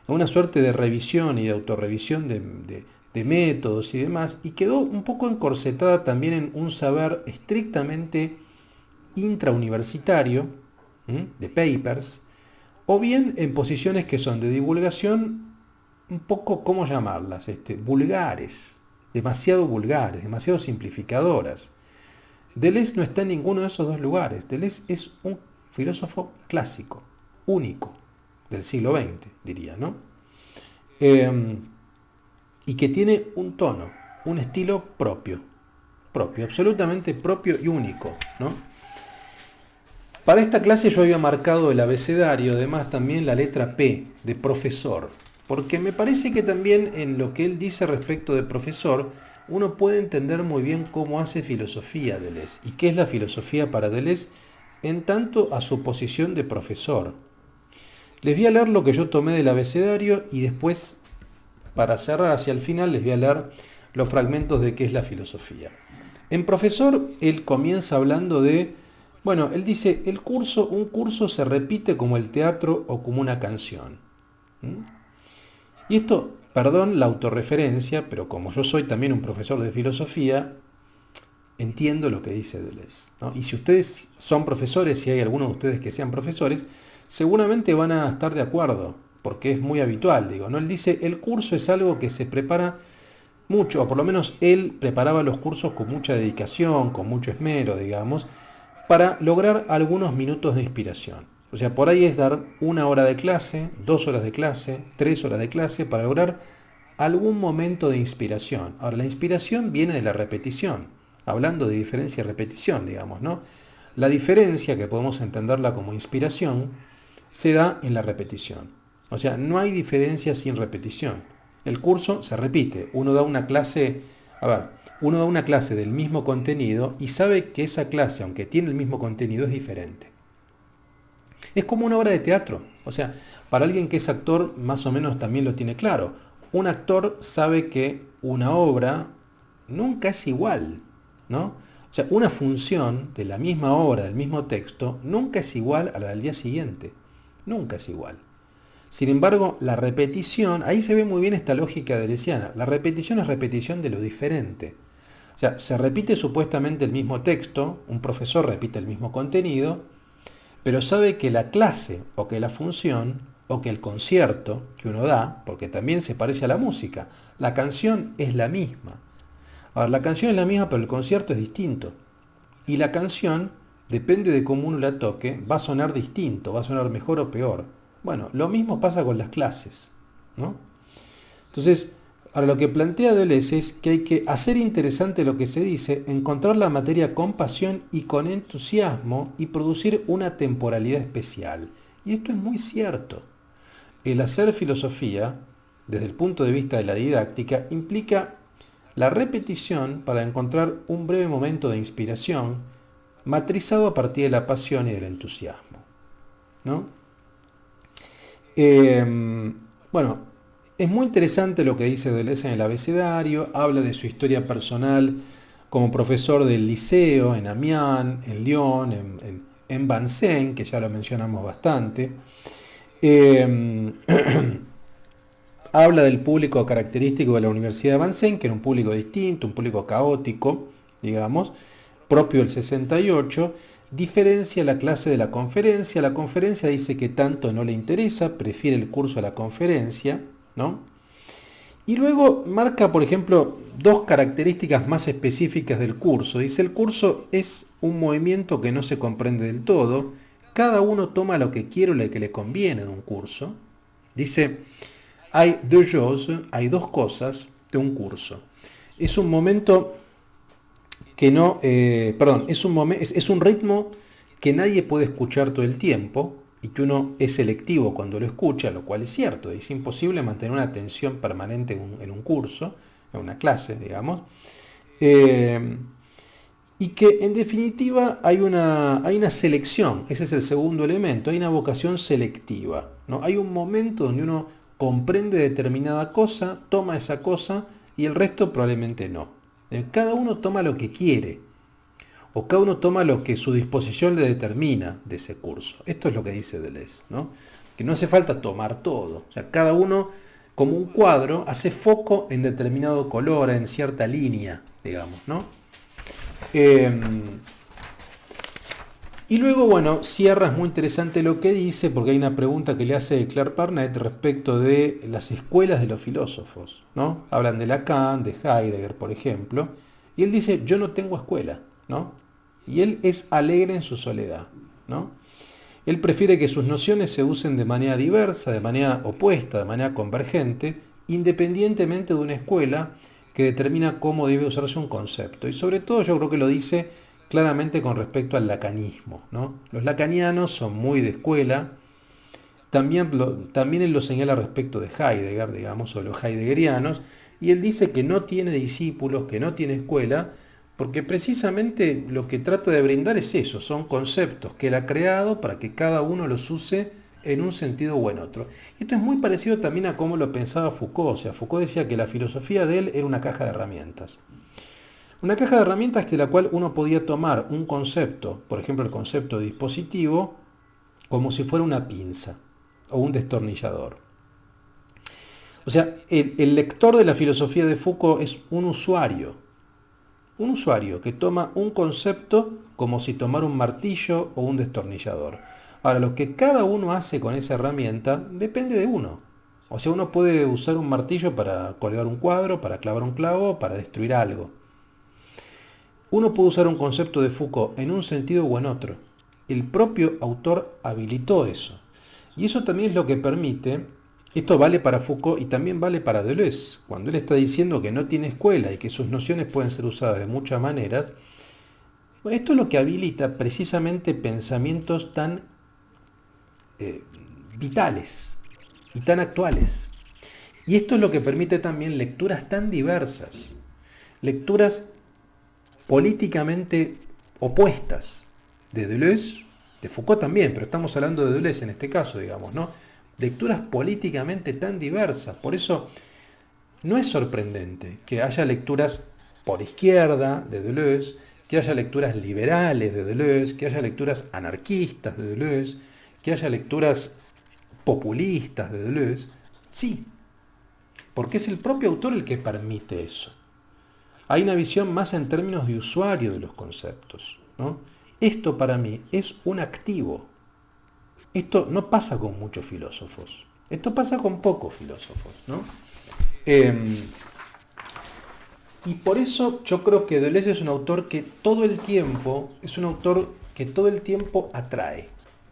Speaker 1: a una suerte de revisión y de autorrevisión de métodos y demás, y quedó un poco encorsetada también en un saber estrictamente intrauniversitario, de papers, o bien en posiciones que son de divulgación un poco, ¿cómo llamarlas? Vulgares, demasiado simplificadoras. Deleuze no está en ninguno de esos dos lugares. Deleuze es un filósofo clásico, único, del siglo XX, diría, ¿no? Y que tiene un tono, un estilo propio, absolutamente propio y único, ¿no? Para esta clase yo había marcado el abecedario, además también la letra P, de profesor, porque me parece que también en lo que él dice respecto de profesor, uno puede entender muy bien cómo hace filosofía Deleuze y qué es la filosofía para Deleuze en tanto a su posición de profesor. Les voy a leer lo que yo tomé del abecedario y después, para cerrar hacia el final, les voy a leer los fragmentos de qué es la filosofía. En profesor, él comienza hablando de, bueno, él dice, un curso se repite como el teatro o como una canción. Y esto, perdón la autorreferencia, pero como yo soy también un profesor de filosofía, entiendo lo que dice Deleuze, ¿no? Y si ustedes son profesores, si hay algunos de ustedes que sean profesores, seguramente van a estar de acuerdo, porque es muy habitual, digo, ¿no? Él dice, el curso es algo que se prepara mucho, o por lo menos él preparaba los cursos con mucha dedicación, con mucho esmero, digamos, para lograr algunos minutos de inspiración. O sea, por ahí es dar 1 hora de clase, 2 horas de clase, 3 horas de clase para lograr algún momento de inspiración. Ahora, la inspiración viene de la repetición, hablando de diferencia y repetición, digamos, ¿no? La diferencia, que podemos entenderla como inspiración, se da en la repetición. O sea, no hay diferencia sin repetición. El curso se repite. Uno da una clase, uno da una clase del mismo contenido y sabe que esa clase, aunque tiene el mismo contenido, es diferente. Es como una obra de teatro. O sea, para alguien que es actor, más o menos también lo tiene claro. Un actor sabe que una obra nunca es igual, ¿no? O sea, una función de la misma obra, del mismo texto, nunca es igual a la del día siguiente. Nunca es igual. Sin embargo, la repetición, ahí se ve muy bien esta lógica deleuziana. La repetición es repetición de lo diferente. O sea, se repite supuestamente el mismo texto, un profesor repite el mismo contenido, pero sabe que la clase o que la función o que el concierto que uno da, porque también se parece a la música, la canción es la misma. Ahora, la canción es la misma, pero el concierto es distinto. Y la canción, depende de cómo uno la toque, va a sonar distinto, va a sonar mejor o peor. Bueno, lo mismo pasa con las clases, ¿no? Entonces, ahora lo que plantea Deleuze es que hay que hacer interesante lo que se dice, encontrar la materia con pasión y con entusiasmo y producir una temporalidad especial. Y esto es muy cierto. El hacer filosofía, desde el punto de vista de la didáctica, implica la repetición para encontrar un breve momento de inspiración matrizado a partir de la pasión y del entusiasmo, ¿no? Bueno, es muy interesante lo que dice Deleuze en el abecedario, habla de su historia personal como profesor del liceo en Amiens, en Lyon, en Vincennes, que ya lo mencionamos bastante. Eh, Habla del público característico de la Universidad de Vincennes, que era un público distinto, un público caótico, digamos, propio del 68, diferencia la clase de la conferencia. La conferencia dice que tanto no le interesa, prefiere el curso a la conferencia, ¿no? Y luego marca, por ejemplo, dos características más específicas del curso. Dice, el curso es un movimiento que no se comprende del todo, cada uno toma lo que quiere o lo que le conviene de un curso. Dice, hay deux choses, hay dos cosas de un curso. Es un momento que no, perdón, es un ritmo que nadie puede escuchar todo el tiempo y que uno es selectivo cuando lo escucha, lo cual es cierto. Es imposible mantener una atención permanente en un curso, en una clase, digamos. Eh, y que en definitiva hay una selección, ese es el segundo elemento, hay una vocación selectiva, ¿no? Hay un momento donde uno comprende determinada cosa, toma esa cosa y el resto probablemente no. Cada uno toma lo que quiere o cada uno toma lo que su disposición le determina de ese curso. Esto es lo que dice Deleuze, ¿no? Que no hace falta tomar todo, o sea, cada uno como un cuadro hace foco en determinado color, en cierta línea, digamos, ¿no? Eh, y luego, bueno, cierra, es muy interesante lo que dice, porque hay una pregunta que le hace Claire Parnet respecto de las escuelas de los filósofos, ¿no? Hablan de Lacan, de Heidegger, por ejemplo, y él dice, yo no tengo escuela, ¿no? Y él es alegre en su soledad, ¿no? Él prefiere que sus nociones se usen de manera diversa, de manera opuesta, de manera convergente, independientemente de una escuela que determina cómo debe usarse un concepto. Y sobre todo yo creo que lo dice claramente con respecto al lacanismo, ¿no? Los lacanianos son muy de escuela, también él lo señala respecto de Heidegger, digamos, o los heideggerianos, y él dice que no tiene discípulos, que no tiene escuela, porque precisamente lo que trata de brindar es eso, son conceptos que él ha creado para que cada uno los use en un sentido o en otro. Esto es muy parecido también a cómo lo pensaba Foucault, o sea, Foucault decía que la filosofía de él era una caja de herramientas. Una caja de herramientas de la cual uno podía tomar un concepto, por ejemplo el concepto de dispositivo, como si fuera una pinza o un destornillador. O sea, el lector de la filosofía de Foucault es un usuario que toma un concepto como si tomara un martillo o un destornillador. Ahora, lo que cada uno hace con esa herramienta depende de uno. O sea, uno puede usar un martillo para colgar un cuadro, para clavar un clavo, para destruir algo. Uno puede usar un concepto de Foucault en un sentido o en otro. El propio autor habilitó eso. Y eso también es lo que permite, esto vale para Foucault y también vale para Deleuze. Cuando él está diciendo que no tiene escuela y que sus nociones pueden ser usadas de muchas maneras, esto es lo que habilita precisamente pensamientos tan eh, vitales y tan actuales. Y esto es lo que permite también lecturas tan diversas, lecturas políticamente opuestas de Deleuze, de Foucault también, pero estamos hablando de Deleuze en este caso, digamos, ¿no? Lecturas políticamente tan diversas. Por eso no es sorprendente que haya lecturas por izquierda de Deleuze, que haya lecturas liberales de Deleuze, que haya lecturas anarquistas de Deleuze, que haya lecturas populistas de Deleuze, sí, porque es el propio autor el que permite eso. Hay una visión más en términos de usuario de los conceptos, ¿no? Esto para mí es un activo. Esto no pasa con muchos filósofos. Esto pasa con pocos filósofos, ¿no? Y por eso yo creo que Deleuze es un autor que todo el tiempo, es un autor que todo el tiempo atrae.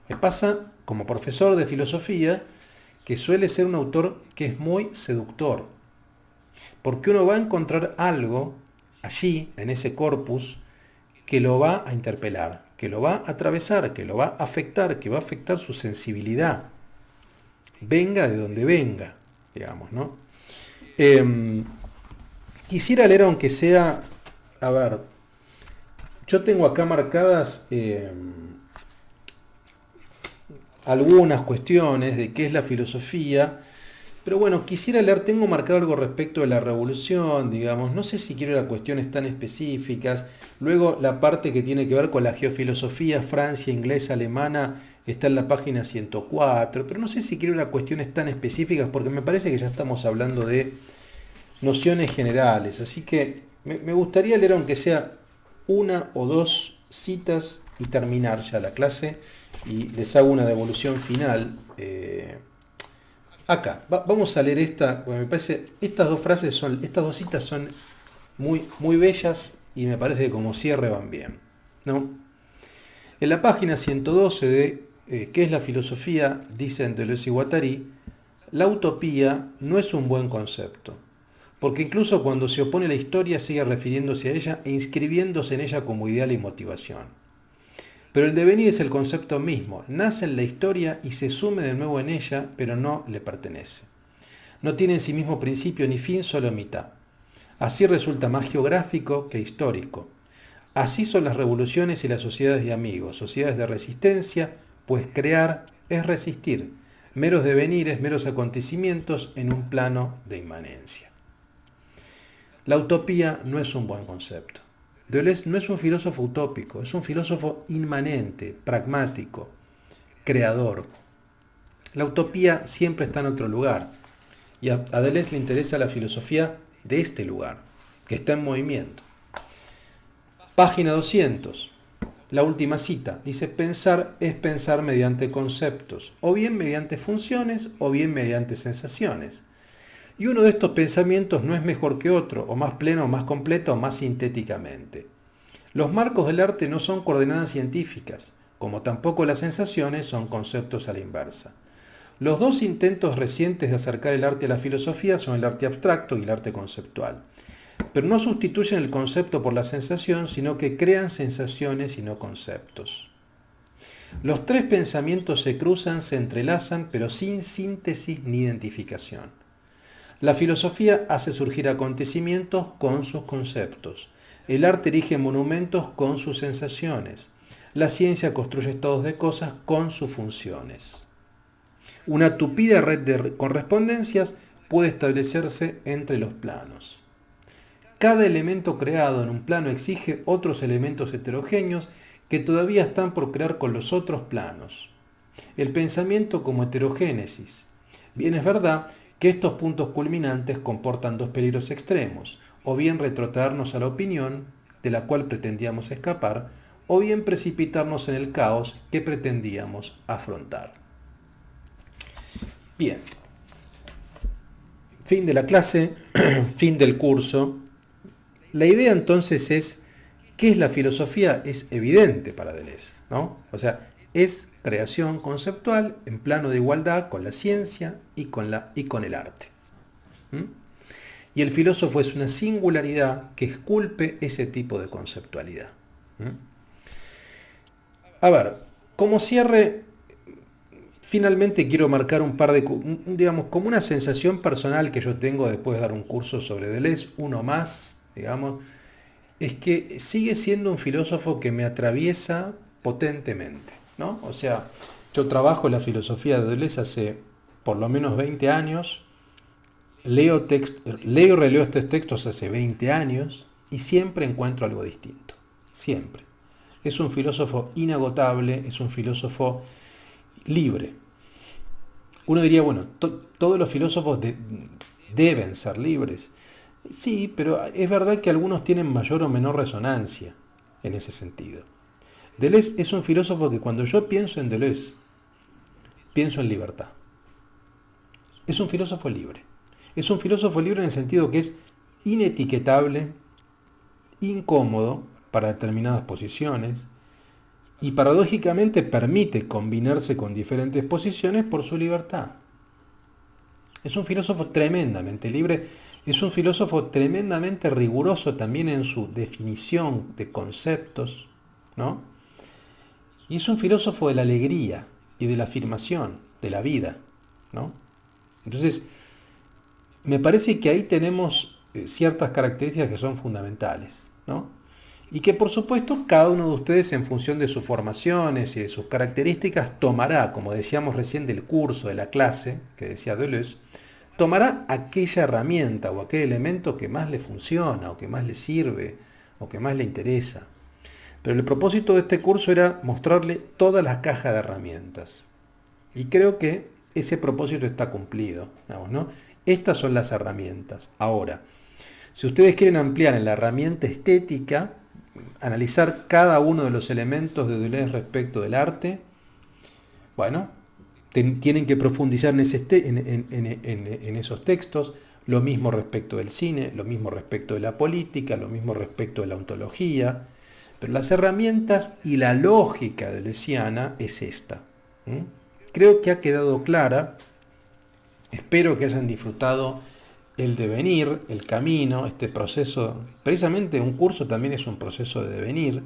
Speaker 1: Me pasa como profesor de filosofía que suele ser un autor que es muy seductor, porque uno va a encontrar algo allí, en ese corpus, que lo va a interpelar, que lo va a atravesar, que lo va a afectar, que va a afectar su sensibilidad, venga de donde venga, digamos, ¿no? Quisiera leer aunque sea, a ver, yo tengo acá marcadas algunas cuestiones de qué es la filosofía, pero bueno, quisiera leer, tengo marcado algo respecto de la revolución, digamos, no sé si quiero ir a cuestiones tan específicas, luego la parte que tiene que ver con la geofilosofía, Francia, inglesa, alemana, está en la página 104, pero no sé si quiero ir a cuestiones tan específicas porque me parece que ya estamos hablando de nociones generales, así que me gustaría leer aunque sea una o dos citas y terminar ya la clase y les hago una devolución final. Acá, vamos a leer esta, porque me parece, estas dos citas son muy bellas y me parece que como cierre van bien, ¿no? En la página 112 de ¿Qué es la filosofía?, dicen Deleuze y Guattari, la utopía no es un buen concepto, porque incluso cuando se opone a la historia sigue refiriéndose a ella e inscribiéndose en ella como ideal y motivación. Pero el devenir es el concepto mismo, nace en la historia y se sume de nuevo en ella, pero no le pertenece. No tiene en sí mismo principio ni fin, solo mitad. Así resulta más geográfico que histórico. Así son las revoluciones y las sociedades de amigos, sociedades de resistencia, pues crear es resistir, meros devenires, meros acontecimientos en un plano de inmanencia. La utopía no es un buen concepto. Deleuze no es un filósofo utópico, es un filósofo inmanente, pragmático, creador. La utopía siempre está en otro lugar, y a Deleuze le interesa la filosofía de este lugar, que está en movimiento. Página 200, la última cita, dice: pensar es pensar mediante conceptos, o bien mediante funciones, o bien mediante sensaciones. Y uno de estos pensamientos no es mejor que otro, o más pleno, o más completo, o más sintéticamente. Los marcos del arte no son coordenadas científicas, como tampoco las sensaciones son conceptos a la inversa. Los dos intentos recientes de acercar el arte a la filosofía son el arte abstracto y el arte conceptual. Pero no sustituyen el concepto por la sensación, sino que crean sensaciones y no conceptos. Los tres pensamientos se cruzan, se entrelazan, pero sin síntesis ni identificación. La filosofía hace surgir acontecimientos con sus conceptos. El arte erige monumentos con sus sensaciones. La ciencia construye estados de cosas con sus funciones. Una tupida red de correspondencias puede establecerse entre los planos. Cada elemento creado en un plano exige otros elementos heterogéneos que todavía están por crear con los otros planos. El pensamiento como heterogénesis. Bien es verdad que estos puntos culminantes comportan dos peligros extremos, o bien retrotraernos a la opinión de la cual pretendíamos escapar, o bien precipitarnos en el caos que pretendíamos afrontar. Bien, fin de la clase, fin del curso. La idea entonces es, ¿qué es la filosofía? Es evidente para Deleuze, ¿no? O sea, es creación conceptual en plano de igualdad con la ciencia y con el arte. ¿Mm? Y el filósofo es una singularidad que esculpe ese tipo de conceptualidad. ¿Mm? A ver, como cierre, finalmente quiero marcar un par de, digamos, como una sensación personal que yo tengo después de dar un curso sobre Deleuze, uno más, digamos, es que sigue siendo un filósofo que me atraviesa potentemente, ¿no? O sea, yo trabajo en la filosofía de Deleuze hace por lo menos 20 años, leo y releo estos textos hace 20 años y siempre encuentro algo distinto, siempre. Es un filósofo inagotable, es un filósofo libre. Uno diría, bueno, todos los filósofos deben ser libres. Sí, pero es verdad que algunos tienen mayor o menor resonancia en ese sentido. Deleuze es un filósofo que cuando yo pienso en Deleuze, pienso en libertad. Es un filósofo libre. Es un filósofo libre en el sentido que es inetiquetable, incómodo para determinadas posiciones y paradójicamente permite combinarse con diferentes posiciones por su libertad. Es un filósofo tremendamente libre, es un filósofo tremendamente riguroso también en su definición de conceptos, ¿no? Y es un filósofo de la alegría y de la afirmación de la vida, ¿no? Entonces, me parece que ahí tenemos ciertas características que son fundamentales, ¿no? Y que por supuesto cada uno de ustedes en función de sus formaciones y de sus características tomará, como decíamos recién del curso, de la clase, que decía Deleuze, tomará aquella herramienta o aquel elemento que más le funciona o que más le sirve o que más le interesa. Pero el propósito de este curso era mostrarle todas las cajas de herramientas. Y creo que ese propósito está cumplido, digamos, ¿no? Estas son las herramientas. Ahora, si ustedes quieren ampliar en la herramienta estética, analizar cada uno de los elementos de Deleuze respecto del arte, bueno, tienen que profundizar en esos textos, lo mismo respecto del cine, lo mismo respecto de la política, lo mismo respecto de la ontología, pero las herramientas y la lógica deleuziana es esta. ¿Mm? Creo que ha quedado clara, espero que hayan disfrutado el devenir, el camino, este proceso. Precisamente un curso también es un proceso de devenir,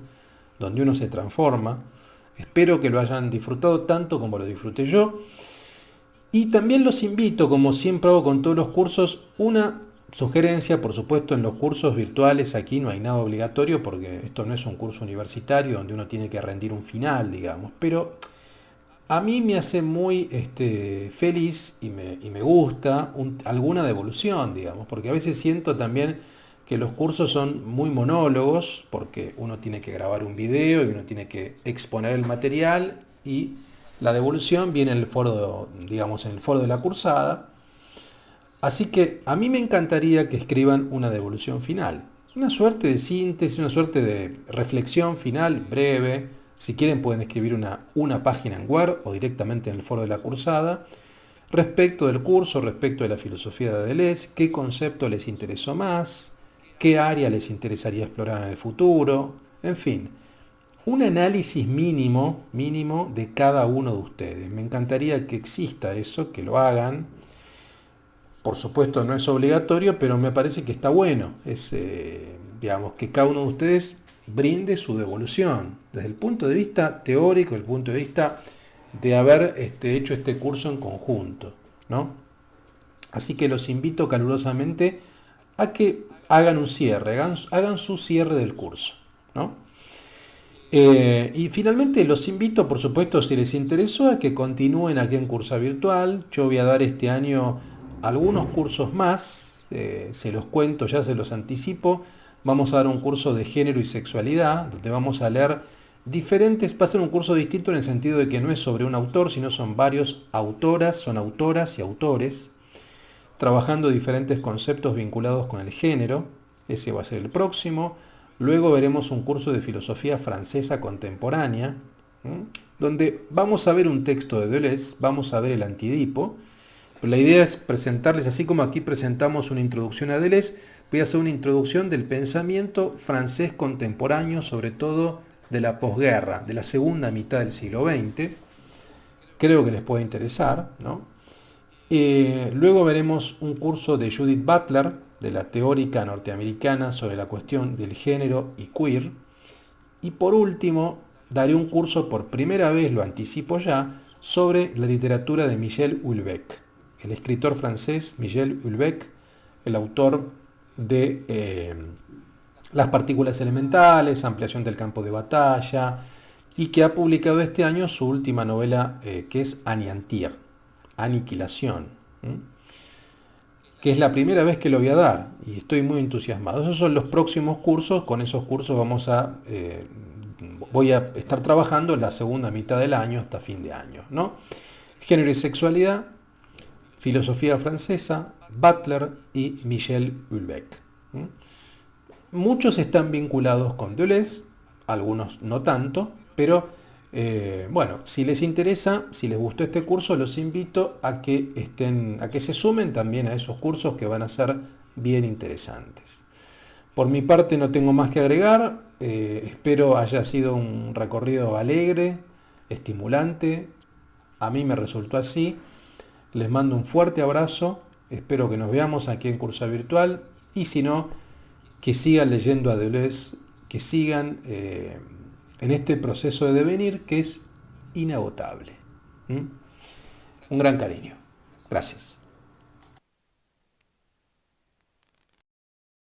Speaker 1: donde uno se transforma. Espero que lo hayan disfrutado tanto como lo disfruté yo. Y también los invito, como siempre hago con todos los cursos, una sugerencia, por supuesto en los cursos virtuales aquí no hay nada obligatorio porque esto no es un curso universitario donde uno tiene que rendir un final, digamos, pero a mí me hace muy feliz y me gusta alguna devolución, digamos, porque a veces siento también que los cursos son muy monólogos, porque uno tiene que grabar un video y uno tiene que exponer el material y la devolución viene en el foro, digamos, en el foro de la cursada. Así que a mí me encantaría que escriban una devolución final. Una suerte de síntesis, una suerte de reflexión final breve. Si quieren pueden escribir una página en Word o directamente en el foro de la cursada. Respecto del curso, respecto de la filosofía de Deleuze, qué concepto les interesó más, qué área les interesaría explorar en el futuro, en fin, un análisis mínimo de cada uno de ustedes. Me encantaría que exista eso, que lo hagan. Por supuesto no es obligatorio, pero me parece que está bueno. Es, digamos, que cada uno de ustedes brinde su devolución, desde el punto de vista teórico, desde el punto de vista de haber hecho este curso en conjunto, ¿no? Así que los invito calurosamente a que hagan un cierre, hagan su cierre del curso, ¿no? Y finalmente los invito, por supuesto, si les interesó, a que continúen aquí en Cursa Virtual. Yo voy a dar este año algunos cursos más, se los cuento, ya se los anticipo. Vamos a dar un curso de género y sexualidad, donde vamos a leer diferentes, va a ser un curso distinto en el sentido de que no es sobre un autor, sino son varios autoras, son autoras y autores, trabajando diferentes conceptos vinculados con el género. Ese va a ser el próximo. Luego veremos un curso de filosofía francesa contemporánea, ¿m? Donde vamos a ver un texto de Deleuze, vamos a ver el Antidipo. Pero la idea es presentarles, así como aquí presentamos una introducción a Deleuze, voy a hacer una introducción del pensamiento francés contemporáneo, sobre todo de la posguerra, de la segunda mitad del siglo XX. Creo que les puede interesar, ¿no? Luego veremos un curso de Judith Butler, de la teórica norteamericana sobre la cuestión del género y queer. Y por último, daré un curso por primera vez, lo anticipo ya, sobre la literatura de Michel Houellebecq, el escritor francés Michel Houellebecq, el autor de Las partículas elementales, Ampliación del campo de batalla, y que ha publicado este año su última novela, que es Anéantir, Aniquilación, que es la primera vez que lo voy a dar y estoy muy entusiasmado. Esos son los próximos cursos. Con esos cursos voy a estar trabajando la segunda mitad del año hasta fin de año, ¿no? Género y sexualidad, filosofía francesa, Butler y Michel Houellebecq. Muchos están vinculados con Deleuze, algunos no tanto, pero bueno, si les interesa, si les gustó este curso, los invito a que se sumen también a esos cursos que van a ser bien interesantes. Por mi parte no tengo más que agregar, espero haya sido un recorrido alegre, estimulante, a mí me resultó así. Les mando un fuerte abrazo, espero que nos veamos aquí en Curso Virtual y si no, que sigan leyendo a Deleuze, que sigan en este proceso de devenir que es inagotable. ¿Mm? Un gran cariño. Gracias.